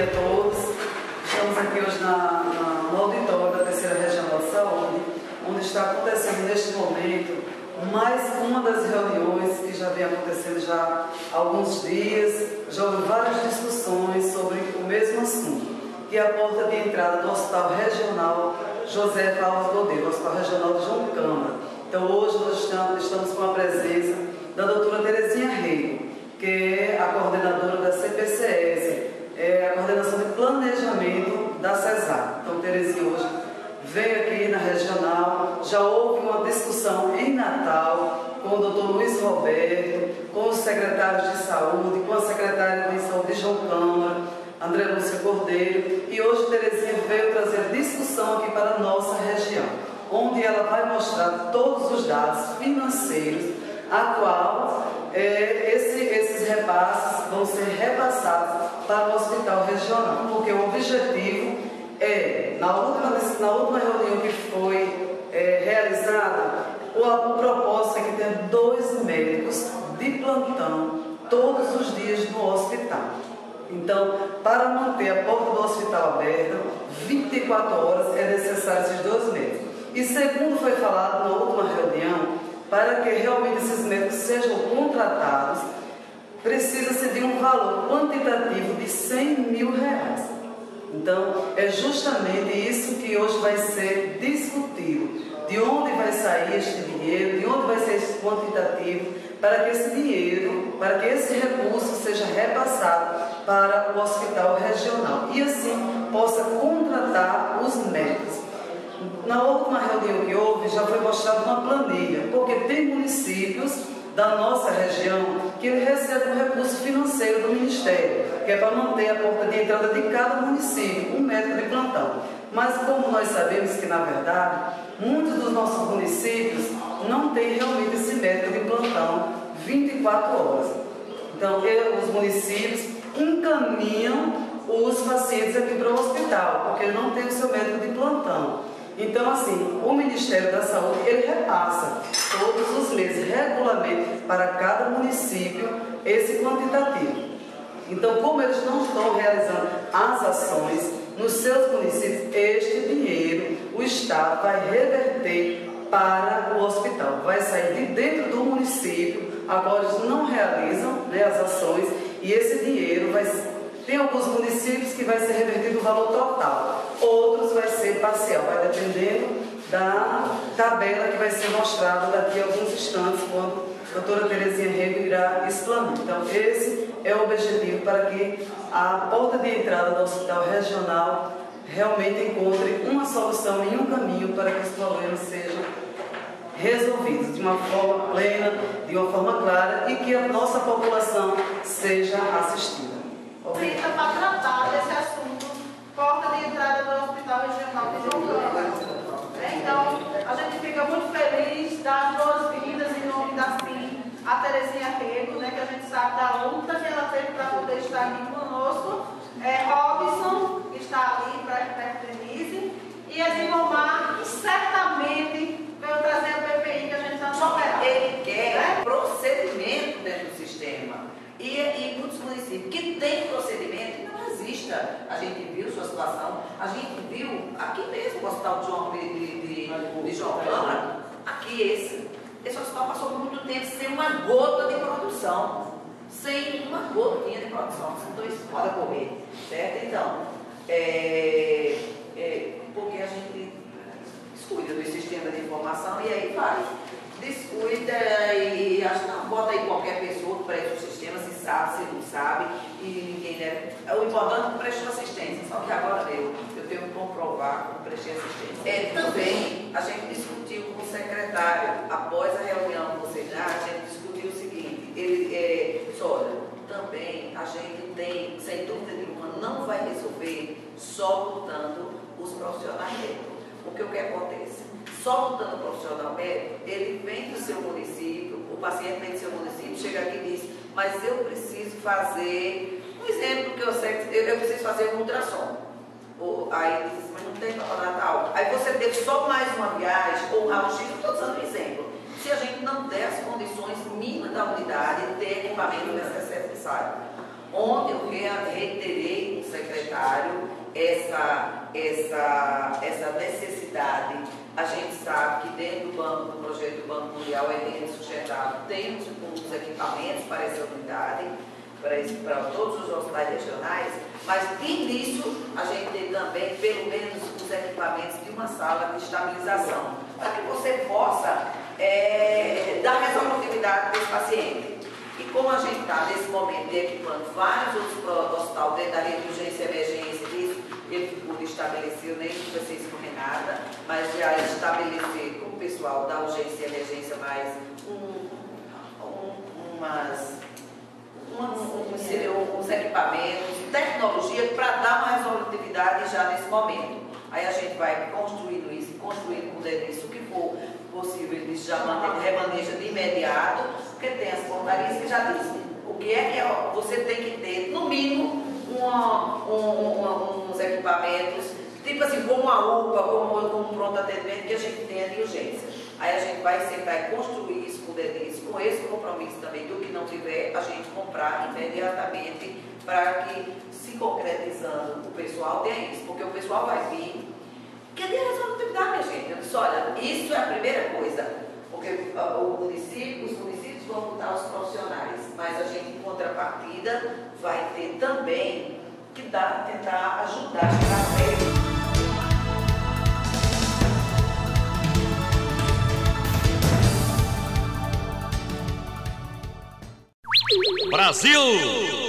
dia a todos. Estamos aqui hoje no auditório da Terceira Regional de Saúde, onde está acontecendo neste momento mais uma das reuniões que já vem acontecendo já há alguns dias. Já houve várias discussões sobre o mesmo assunto, que é a porta de entrada do Hospital Regional José Alves Godeiro, Hospital Regional de João Câmara. Então hoje nós estamos com a presença da doutora Terezinha Rego, que é a coordenadora da CPCS, a coordenação de planejamento da CESAR. Então, Terezinha hoje veio aqui na regional, já houve uma discussão em Natal com o Dr. Luiz Roberto, com os secretários de saúde, com a secretária de saúde de João Câmara, André Lúcia Cordeiro, e hoje Terezinha veio trazer discussão aqui para a nossa região, onde ela vai mostrar todos os dados financeiros, a qual esses repasses vão ser repassados para o hospital regional, porque o objetivo é, na última reunião que foi realizada, o propósito é que tenha 2 médicos de plantão todos os dias no hospital. Então, para manter a porta do hospital aberta, 24 horas é necessário esses 2 médicos. E segundo foi falado na última reunião, para que realmente esses médicos sejam contratados, precisa-se de um valor quantitativo de R$100 mil. Então, é justamente isso que hoje vai ser discutido. De onde vai sair este dinheiro, de onde vai ser esse quantitativo, para que esse dinheiro, para que esse recurso seja repassado para o hospital regional e assim possa contratar os médicos. Na última reunião que houve, já foi mostrada uma planilha, porque tem municípios da nossa região que recebem um recurso financeiro do Ministério, que é para manter a porta de entrada de cada município, um médico de plantão. Mas como nós sabemos que, na verdade, muitos dos nossos municípios não têm realmente esse médico de plantão 24 horas. Então, os municípios encaminham os pacientes aqui para o hospital, porque ele não tem o seu médico de plantão. Então, assim, o Ministério da Saúde, ele repassa todos os meses, regularmente, para cada município, esse quantitativo. Então, como eles não estão realizando as ações nos seus municípios, este dinheiro, o Estado vai reverter para o hospital. Vai sair de dentro do município, agora eles não realizam, as ações, e esse dinheiro vai ser... Tem alguns municípios que vai ser revertido o valor total, outros vai ser parcial, vai dependendo da tabela que vai ser mostrada daqui a alguns instantes, quando a doutora Terezinha Rego irá explanar. Então, esse é o objetivo para que a porta de entrada do Hospital Regional realmente encontre uma solução e um caminho para que os problemas sejam resolvidos de uma forma plena, de uma forma clara e que a nossa população seja assistida. Cita para tratar desse assunto, porta de entrada do Hospital Regional de João Câmara. Então, a gente fica muito feliz, dá as boas-vindas em nome da CIM, a Terezinha Rego, que a gente sabe da luta que ela teve para poder estar aqui conosco, Robson, que está ali para a Denise, e Edilmar, que certamente veio trazer o PPI que a gente está esperando. Ele quer procedimento dentro do sistema. E muitos municípios que têm procedimento não resista. A gente viu sua situação, a gente viu aqui mesmo o Hospital de João Câmara, aqui esse hospital passou muito tempo sem uma gota de produção, sem uma gotinha de produção, então isso pode ocorrer, certo? Então, porque a gente descuida do sistema de informação e aí vai. Descuida e acha, não, bota aí qualquer pessoa que preste o sistema, se sabe, se não sabe, e ninguém deve. O importante é que prestou assistência, só que agora eu tenho que comprovar que prestei assistência. Também a gente discutiu com o secretário, após a reunião com vocês, a gente discutiu o seguinte, também a gente tem, sem dúvida nenhuma, não vai resolver só lutando os profissionais médicos. Porque o que acontece? Só lutando o profissional médico, ele vem do seu município, o paciente vem do seu município, chega aqui e diz, mas eu preciso fazer, um exemplo que eu sei, eu preciso fazer um ultrassom. Aí ele diz, mas não tem para Natal. Aí você teve só mais uma viagem, ou um raio-x, estou dando um exemplo. Se a gente não der as condições mínimas da unidade, ter equipamento necessário. Ontem eu reiterei secretário, essa necessidade. A gente sabe que dentro do projeto do Banco Mundial Emergente Sustentável temos os equipamentos para essa unidade, para todos os hospitais regionais, mas nisso a gente tem também pelo menos os equipamentos de uma sala de estabilização, para que você possa dar resolutividade para esse paciente. E como a gente está nesse momento equipando vários outros hospitais dentro da rede de urgência e emergência, isso ele ficou estabelecido, nem vocês com Renata, mas já estabelecer com o pessoal da urgência e emergência mais uns equipamentos, tecnologia para dar mais resolutividade já nesse momento. Aí a gente vai construindo isso, construindo com isso, o que for possível, eles já remaneja de imediato, porque tem as portarias que já dizem o que é você tem que ter, no mínimo, uns equipamentos, tipo assim, como a UPA, como um pronto atendimento que a gente tenha de urgência. Aí a gente vai sentar e construir isso com esse compromisso também, do que não tiver, a gente comprar imediatamente para que, se concretizando, o pessoal tenha isso, porque o pessoal vai vir. Cadê a resolutividade, minha gente? Eu disse, olha, isso é a primeira coisa, porque os municípios vão botar os profissionais, mas a gente, em contrapartida, vai ter também que tentar ajudar a chegar perto. Brasil!